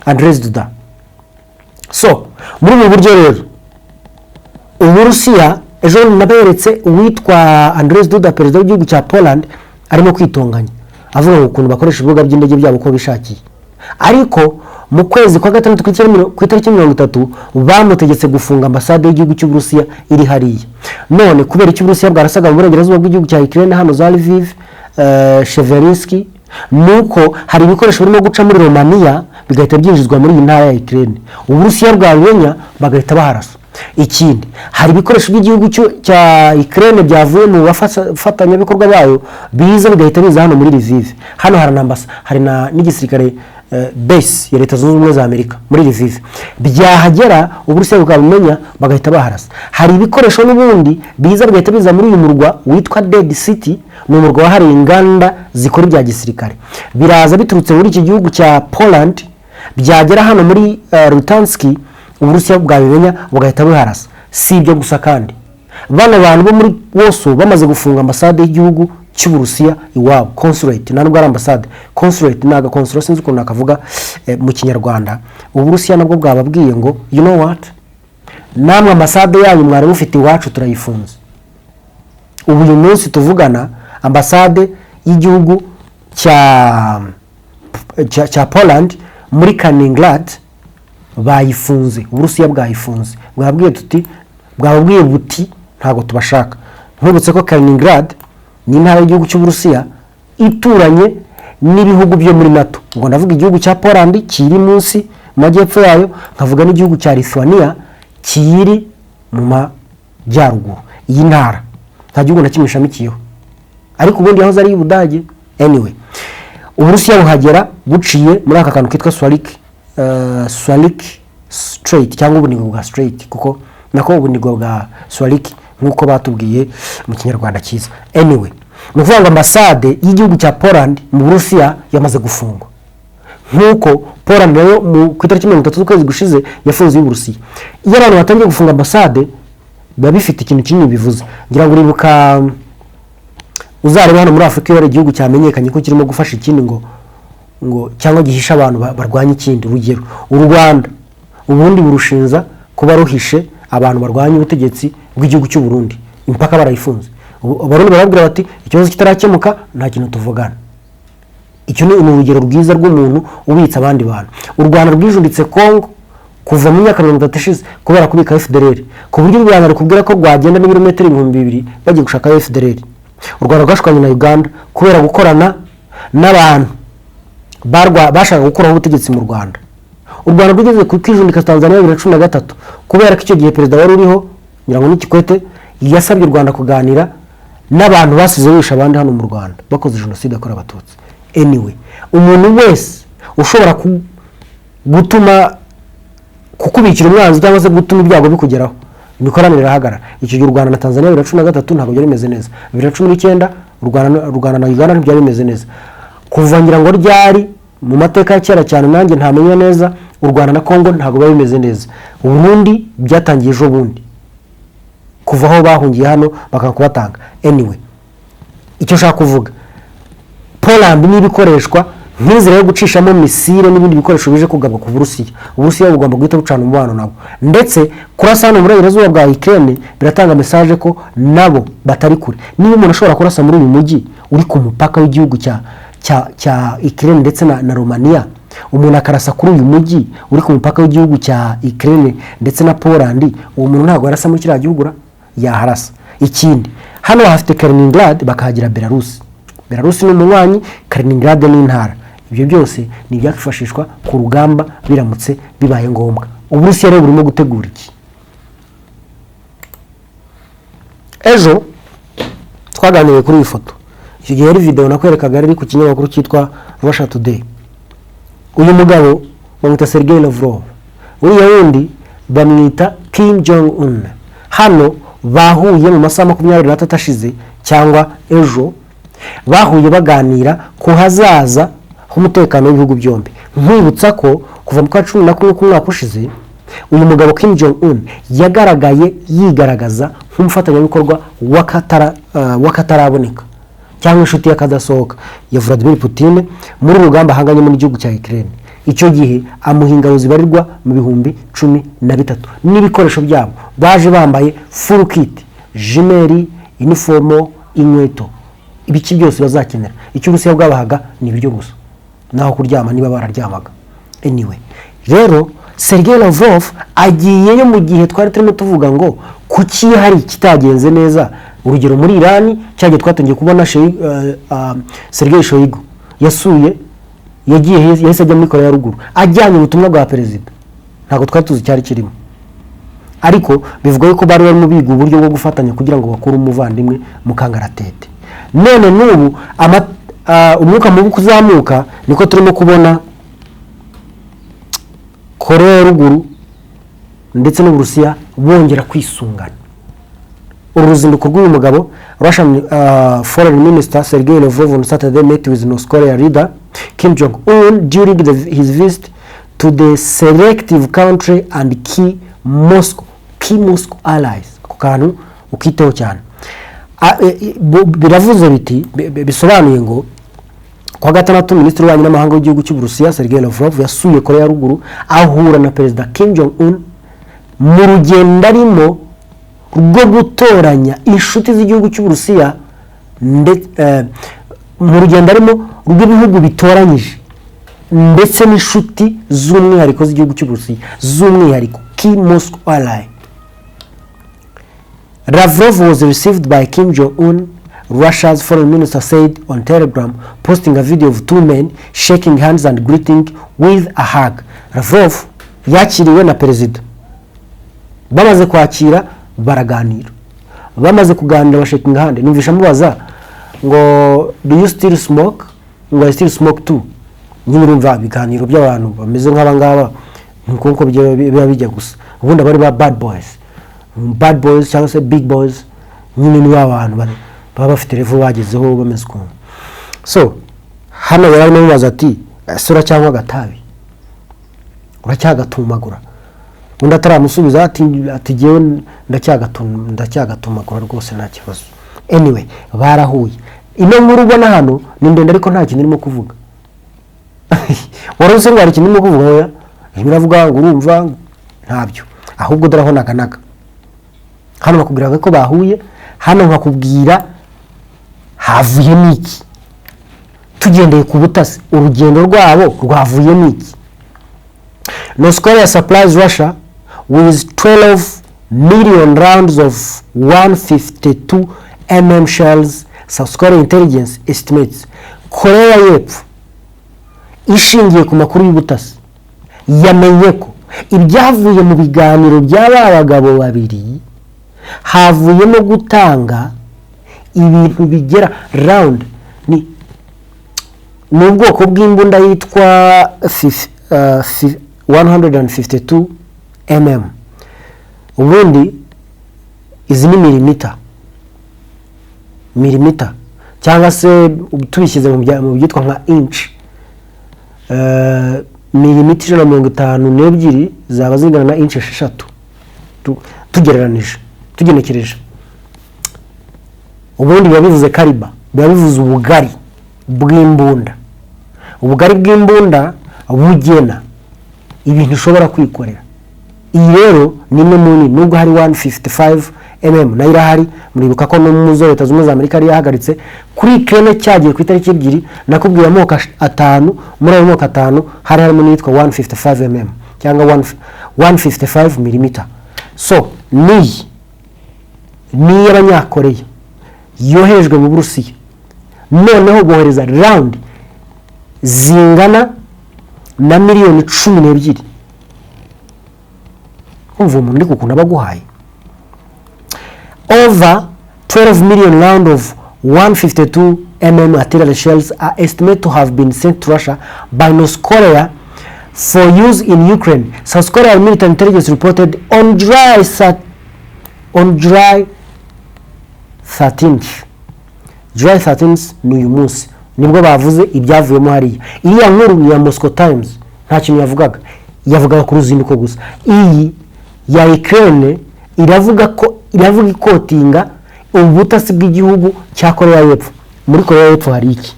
Andrzej Duda. So muri ubu buryo rero Uburusiya ejo naberetse uwitwa Andrzej Duda, perezida w'igihugu cya Poland, arimo kwitonganya avuga ukuntu bakoresha ibibuga by'indege byabo uko bishakiye, ariko mu kwezi kwa gatandatu ku itariki 30 bamutegetse gufunga ambasade y'igihugu cy'Uburusiya iri hariya. None kubera icyo Uburusiya bwarasaga mu burengerazuba bw'igihugu cya Ukraine hano za Lviv, Sheverinski, nuko hari ibikoresho birimo guca muri Romania bigahita byinjizwa muri iyi ntara ya Ukraine, Uburusiya bwabimenya bagahita baharasa. Ikindi, hari ibikoresho by'igihugu cya Ukraine byavuye mu bafatanyabikorwa bayo biza bigahita biza hano muri Lviv. Hano hari n'igisirikare base ya Leta Zunze Ubumwe za Amerika muri Lviv, byahagera Uburusiya bwabimenya bagahita baharasa. Hari ibikoresho n'ubundi biza bigahita biza muri uyu murwa witwa Dead City, ni umurwa wahariwe inganda zikora ibya gisirikare, biraza biturutse muri iki gihugu cya Poland, byagera hano muri Lutanski, Uburusiya bwabimenya bugahita buharasa. Si ibyo gusa kandi bano bantu bo muri Warsaw bamaze gufunga ambasade y'igihugu cy'Uburusiya iwabo, consulate, ntabwo ari ambasade, consulate naga consulate, sinzi ukuntu nakavuga mu kinyarwanda. Uburusiya nabwo bwababwiye ngo you know what, namwe ambasade yanyu mwari mufite iwacu turayifunze. Ubu uyu munsi tuvugana ambasade y'igihugu cya Poland muri Kaliningrad bayifunze, Uburusiya bwayifunze. Bwababwiye buti ntago tubashaka. Nkubutse ko Kaliningrad ni intara y'igihugu cy'Uburusiya ituranye n'ibihugu byo muri NATO. Ngo ndavuga igihugu cya Poland kiri munsi mu majyepfo yayo, nkavuga n'igihugu cya Lithuania kiri mu majyaruguru. Iyi ntara nta gihugu na kimwe ishamikiyeho, ariko ubundi yahoze ari Ubudage. Anyway, Uburusiya buhagera buciye muri aka kantu kitwa Swalik Strait, cyangwa ubunigo bwa Strait, kuko nako ubunigo bwa Swalik nkuko batubwiye mu kinyarwanda cyiza. Anyway, ni ukuvuga ngo ambasade y'igihugu cya Poland mu Burusiya yamaze gufungwa, nkuko Poland nayo ku itariki 30 z'ukwezi gushize yafunze y'Uburusiya. Iyo abantu batangiye gufunga ambasade biba bifite ikintu kinini bivuze. Ngira ngo uribuka uzareba hano muri Afrika iyo igihugu cyamenyekanye ko kirimo gufasha ikindi ngo cyangwa gihisha abantu barwanya ikindi. Urugero, u Rwanda ubundi burushinza kuba ruhishe abantu barwanya ubutegetsi bw'igihugu cy'u Burundi, impaka barayifunze. Abarundi barabwira bati ikibazo kitarakemuka nta kintu tuvugana. Icyo ni urugero rwiza rw'umuntu ubitsa abandi bantu. U Rwanda rwijunditse Kongo kuva mu myaka 30 ishize kubera kubika FDLR, ku buryo u Rwanda rukubwira ko rwagenda n'ibirometero 2000 bagiye gushaka FDLR. U Rwanda rwashwanye na Uganda kubera gukorana n'abantu bashaka gukuraho ubutegetsi mu Rwanda. U Rwanda rugeze ku kwijundika Tanzania 2013 kubera ko icyo gihe perezida wari uriho Nyirango Kikwete yasabye u Rwanda kuganira n'abantu basize bisha abandi hano mu Rwanda bakoze jenoside yakorewe Abatutsi. Anyway, umuntu wese ushobora gutuma kukubikira umwanzi cyangwa se gutuma ibyago bikugeraho, imikoranire irahagarara. Icyo gihe u Rwanda na Tanzania 2013 ntabwo byari bimeze neza. 2019 u Rwanda na Uganda ntibyari bimeze neza. Kuva ngira ngo ryari mu mateka ya kera cyane nanjye ntamenye neza, u Rwanda na Kongo ntabwo bari bimeze neza. Uburundi byatangiye ejo bundi kuva aho bahungiye hano bakakubatanga. Anyway, icyo shaka kuvuga, Poland ni bikoreshwa nk'inzira yo gucishamo misile n'ibindi bikoresho bije kugabwa ku Burusiya. Uburusiya bugomba guhita bucana umubano nabo, ndetse kurasa hano muri Burasirazuba bwa Ukraine biratanga message ko nabo batari kure. Niba umuntu ashobora kurasa muri uyu mujyi uri ku mupaka w'igihugu cya Ukraine ndetse na Romania, umuntu akarasa kuri uyu mujyi uri ku mupaka w'igihugu cya Ukraine ndetse na Poland, uwo muntu ntabwo yarasa muri kiriya gihugu yaharasa. Ikindi, hano hafite Kaliningrad bakahagira Belarus. Belarus ni umunywanyi, Kaliningrad ni intara. Ibyo byose ni ibyakifashishwa ku rugamba biramutse bibaye ngombwa. Uburusiya rero burimo gutegura iki? Ejo twaganiriye kuri iyi foto. Icyo gihe ari video nakwerekaga ari ku kinyamakuru cyitwa Russia Today. Uyu mugabo bamwita Sergei Lavrov, uriya wundi bamwita Kim Jong Un. Hano bahuye mu masaha 23 ashize cyangwa ejo bahuye baganira ku hazaza h'umutekano w'ibihugu byombi. Nkwibutsa ko kuva mu kwa 11 k'umwaka ushize uyu mugabo Kim Jong Un yagaragaye yigaragaza nk'umufatanyabikorwa w'akataraboneka cyangwa inshuti y'akadasohoka ya Vladimir Putin muri rugamba ahanganye mu gihugu cya Ukraine. Icyo gihe amuhinga zibarirwa mu bihumbi 13 n'ibikoresho byabo, baje bambaye full kit, jimeri, uniformo, inkweto, ibiki byose bazakenera. Icyo Urusiya bwabahaga ni ibiryo gusa naho kuryama niba bararyamaga. Anyway, rero Sergei Lavrov agiyeyo mu gihe twari turimo tuvuga ngo kuki hari kitagenze neza. Urugero muri Iran cyagiye twatangiye kubona Sergei Shoigu yahise ajya muri Korea ya ruguru ajyanye ubutumwa bwa perezida, ntabwo twari tuzi cyari kirimo, ariko bivuga ko bari barimo biga uburyo bwo gufatanya kugira ngo bakure umuvandimwe mu kangaratete. None n'ubu umwuka mubi kuzamuka niko turimo kubona Korea ya ruguru ndetse n'Uburusiya bongera kwisungana. Uruzinduko rw'uyu mugabo Russian Foreign Minister Sergei Lavrov on Saturday met with North Korea leader Kim Jong-un during his visit to the selective country and key Moscow allies. Ku kantu ukiteho cyane biravuze biti bisobanuye ngo kwa gatandatu Minisitiri w'Ububanyi n'Amahanga w'igihugu cy'Uburusiya Sergei Lavrov yasuye Korea ya ruguru ahura na Perezida Kim Jong-un mu rugendo arimo rwo gutoranya inshuti z'igihugu cy'Uburusiya mu rugendo arimo rw'ibihugu bitoranyije ndetse n'inshuti z'umwihariko z'igihugu cy'Uburusiya z'umwihariko key Moscow ally. Lavrov was received by Kim Jong-un, Russia's foreign minister said on Telegram, posting a video of two men shaking hands and greeting with a hug. Lavrov yakiriwe na perezida, bamaze kwakira baraganira, bamaze kuganira bashaking hand. Numvisha mubaza ngo do you still smoke, ngo I still smoke too. Nyine urumva biganiro by'abantu bameze nk'abangaba nkuko biba bijya gusa. Ubundi bari ba bad boys cyangwa se big boys, nyine ni abantu baba bafite revo bagezeho bameze ukuntu. So hano yarimo mubaza ati sura cyangwa gatabi uracyagatumagura, undi ataramusubiza ati jewe ndacyagatumagura rwose nta kibazo. Anyway, barahuye. Ino nkuru ubona hano ni ndende ariko nta kintu irimo kuvuga. Warose ngo hari ikintu irimo kuvuga oya, biravuga ngo urumva ntabyo, ahubwo daraho naganaga. Hano bakubwira ko bahuye, hano nkakubwira havuye niki, tugendeye ku butasi urugendo rwabo rwavuye niki. North Korea supplies Russia with 12 million rounds of 152 mm shells, South Korea intelligence estimates. Korea y'Epfo ishingiye ku makuru y'ubutasi yamenye ko ibyavuye mu biganiro by'aba bagabo babiri havuyemo gutanga ibintu bigera round ni ubwoko bw'imbunda yitwa 152 mm. Ubundi izi ni milimeter cyangwa se tubishyize mu byitwa nka inch, milimeter 152 zaba zingana na inch 6 tugenekereje. Ubundi biba bivuze kaliba, biba bivuze ubugari bw'imbunda. Ubugari bw'imbunda bugena ibintu ushobora kwikorera. Iyi rero ni imwe munini, nubwo hari 155 mm na irahari. Muribuka ko no mu Leta Zunze za Amerika yahagaritse kuri Ukraine cyagiye ku itariki 2, nakubwiye amoko 5, muri ayo moko 5 hari harimo n'itwa 155 mm cyangwa 155 mm. So ni y'Abanyakoreya yohejwe mu Burusiya, noneho bohereza round zingana na miliyoni 12. Umva umuntu ndiko kuna baguhaye over 12 million round of 152 mm artillery shells are estimated to have been sent to Russia by North Korea for use in Ukraine. South Korea military intelligence reported on July 13th July 13 ni uyu munsi nibwo bavuze ibyavuyemo hariya. Iriya nkuru ya Moscow Times nta kintu yavugaga ku ruzinduko gusa. Iyi ya Ukraine iravuga ikotinga ubutasi bw'igihugu cya Korea y'Epfo. Muri Korea y'Epfo hari iki?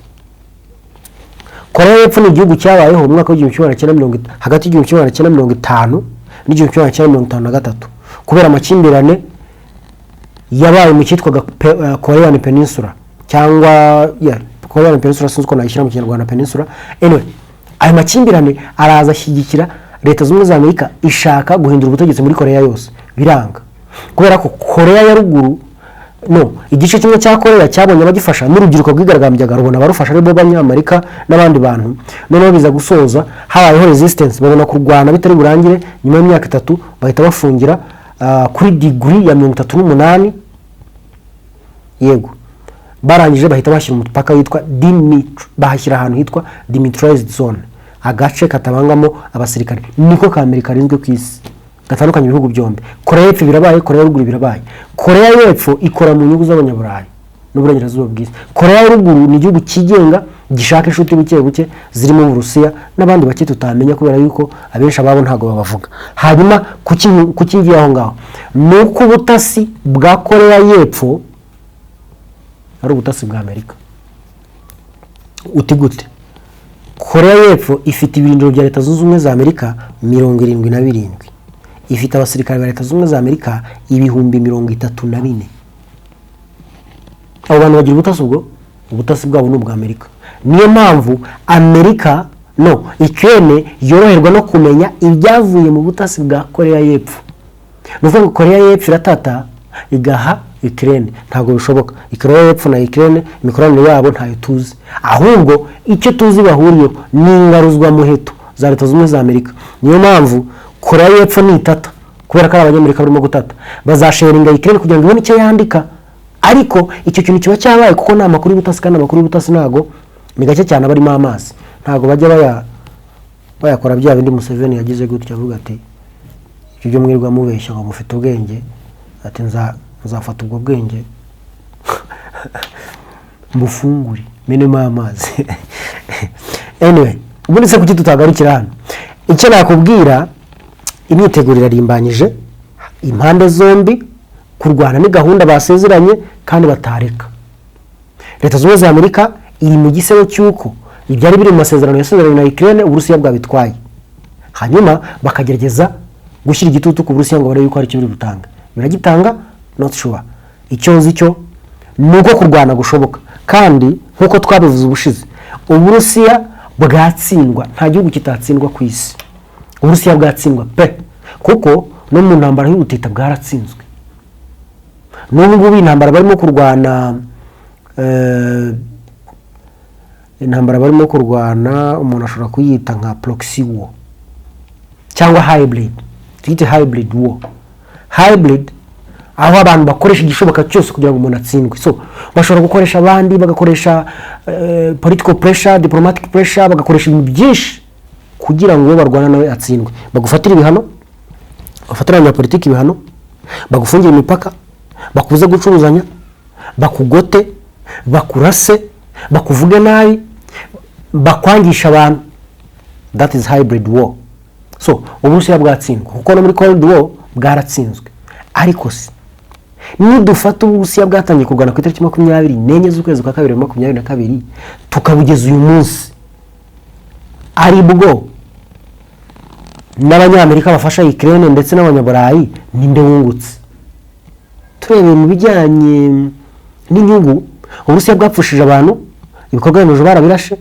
Korea y'Epfo ni igihugu cyabayeho mu mwaka w'1950 hagati y'1950 n'1953 kubera amakimbirane yabaye mu cyitwaga Korean Peninsula cyangwa Korean Peninsula sinzi ko nayishyira mu Kinyarwanda Peninsula. Anyway, ayo makimbirane araza ashyigikira Leta z'Ubumwe za Amerika ishaka guhindura ubutegetsi muri Korea yose, biranga kubera ko Korea ya ruguru igice kimwe cya Korea cyabonye abagifasha n'urubyiruko rwigaragambyaga rubona barufasha ari bo banyamerika n'abandi bantu, noneho biza gusoza habayeho resistance, babona kurwana bitari burangire. Nyuma y'imyaka 3 bahita bafungira kuri degree ya 38. Yego, barangije bahita bashyira umupaka witwa bahashyira ahantu hitwa demilitarized zone, agace katabangamo abasirikare. Niko ka Amerika rinzwe ku isi, gatandukanye ibihugu byombi. Korea y'Epfo birabaye, Korea y'Uruguru birabaye. Korea y'Epfo ikora mu nyungu z'abanyaburayi n'uburengerazuba bw'isi. Korea y'Uruguru ni igihugu kigenga gishaka inshuti buke zirimo Uburusiya n'abandi bake tutamenya kubera yuko abenshi ababo ntago babavuga. Hanyuma kukingiye aho ngaho nuko ubutasi bwa Korea y'Epfo ari ubutasi bwa Amerika. Utigute Korea y'Epfo ifite ibirindiro bya Leta Zunze Ubumwe za Amerika 77, ifite abasirikare ba Leta Zunze Ubumwe za Amerika 34,000. Abo bantu bagira ubutasi bwabo n'ubwa Amerika. Niyo mpamvu Amerika Ukraine yoroherwa no kumenya ibyavuye mu butasi bwa Korea y'Epfo. Nuvuga ngo Korea y'Epfo iratata igaha Ukraine, ntabwo bishoboka. Korea y'Epfo na Ukraine imikoranire yabo ntayo tuzi, ahubwo icyo tuzi bahuriyeho ni ingaruzwa muheto za Leta Zunze Ubumwe za Amerika. Niyo mpamvu Korea y'Epfo ni itata kubera ko abanyamerika barimo gutata, bazasharinga Ukraine kugira ngo ibone icyo yandika. Ariko icyo kintu kiba cyabaye kuko nta makuru y'ubutasi, kandi amakuru y'ubutasi ntago ni gake cyane abarimo amazi, ntago bajya bayakora bya bindi Museveni yagize gutya avuga ati ibyo byo mwirwa mubeshya ngo mufite ubwenge, ati nzafata ubwo bwenge mbufunguri menemo amazi. Anyway, ubundi se kuki tutagarukira hano? Icyo nakubwira, imyitegurire rimbanyije impande zombi, kurwana ni gahunda basezeranye kandi batareka. Leta Zunze Ubumwe za Amerika iri mu gisebo cy'uko ibyari biri mu masezerano yasezeranye na Ukraine Uburusiya bwabitwaye, hanyuma bakagerageza gushyira igitutu ku Burusiya ngo bare yuko ari cyo biri gutanga. Biragitanga not sure. Icyo nzi cyo nuko kurwana gushoboka, kandi nkuko twabivuze ubushize, Uburusiya bwatsindwa, nta gihugu kitatsindwa ku isi. Uburusiya bwatsindwa pe, kuko no mu ntambara y'ubutita bwaratsinzwe. N'ubu intambara barimo kurwana umuntu ashobora kuyita nka proxy war cyangwa hybrid, tuyite hybrid war. Hybrid aho abantu bakoresha igishoboka cyose kugira ngo umuntu atsindwe. So bashobora gukoresha abandi, bagakoresha political pressure, diplomatic pressure, bagakoresha ibintu byinshi kugira ngo barwana nawe atsindwe. Bagufatira ibihano, bafatira abanyapolitiki ibihano, bagufungira imipaka, bakubuza gucuruzanya, bakugote, bakurase, bakuvuge nabi, bakwangisha abantu. That is hybrid war. So Uburusiya bwatsindwa kuko no muri Cold War bwaratsinzwe. Ariko si nidufata Uburusiya bwatangiye kurwana ku itariki 24 z'ukwezi kwa 2022 tukabugeza uyu munsi, ari bwo n'abanyamerika bafasha Ukraine ndetse n'abanyaburayi, ninde wungutse? Turebe mu bijyanye n'inyungu, Uburusiya bwapfushije abantu, ibikorwa remezo barabirashe,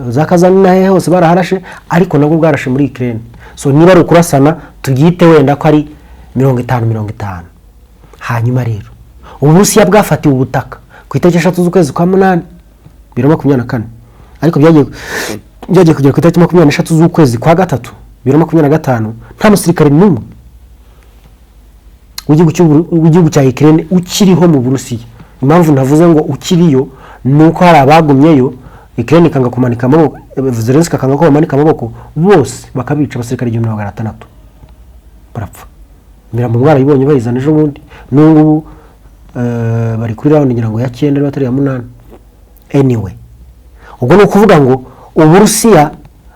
za Kazani nahe hose baraharashe, ariko nabwo bwarashe muri Ukraine. So niba ari ukurasana tugite wenda ko ari 50-50. Hanyuma rero Uburusiya bwafatiwe ubutaka ku itariki 3 z'ukwezi kwa 8 2024, ariko byagiye kugera ku itariki 23 z'ukwezi kwa 3 2025 nta musirikare n'umwe w'igihugu cya Ukraine ukiriho mu Burusiya. Impamvu navuze ngo ukiriyo nuko hari abagumyeyo, Ukraine kanga kumanika amaboko, Zelensky kanga ko bamanika amaboko, bose bakabica abasirikare 1600 barapfa. Mirambo barayibonye bayizana ejo bundi, n'ubu bari kuri round ngira ngo ya 9 batari ya 8. anyway. Ubwo ni ukuvuga ngo Uburusiya,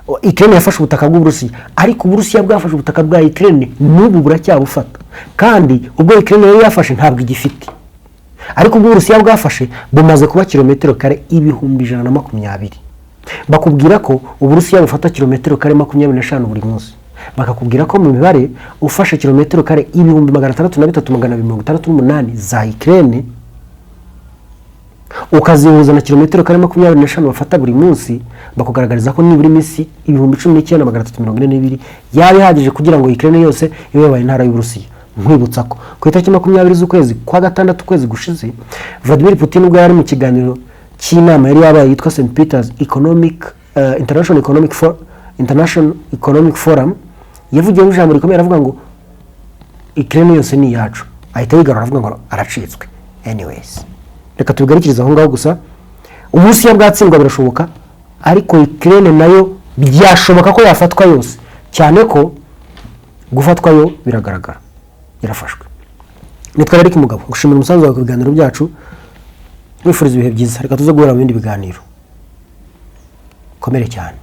Ukraine yafashe ubutaka bw'Uburusiya, ariko Uburusiya bwafashe ubutaka bwa Ukraine n'ubu buracyabufata, kandi ubwo Ukraine yari yafashe ntabwo igifite, ariko ubwo Uburusiya bwafashe bumaze kuba kilometero kare 120. Bakubwira ko Uburusiya bufata kilometero kare 25 buri munsi, bakakubwira ko mu mibare ufashe kilometero kare 633,268 za Ukraine ukazihuza na kilometero kare 25 bafata buri munsi, bakugaragariza ko niburi minsi 19,342 yari hagije kugira ngo Ukraine yose ibe yabaye intara y'Uburusiya. Nkwibutsa ko ku itariki 20 z'ukwezi kwa gatandatu kwezi gushize, Vladimir Putin ubwo yari mu kiganiro cy'inama yari yabaye yitwa St. Peter's International Economic Forum, yavugiye ijambo rikomeye aravuga ngo Ukraine yose ni yacu, ahita yigarura avuga ngo aracitswe. Anyways, reka tubigarikiriza aho ngaho gusa. Uburusiya bwatsindwa birashoboka, ariko Ukraine nayo byashoboka ko yafatwa yose, cyane ko gufatwa yo biragaragara yarafashwe. Nitwa Eric Mugabo, gushimira umusanzu wawe ku biganiro byacu, wifuriza ibihe byiza. Reka tuze guhura mu bindi biganiro. Komere cyane.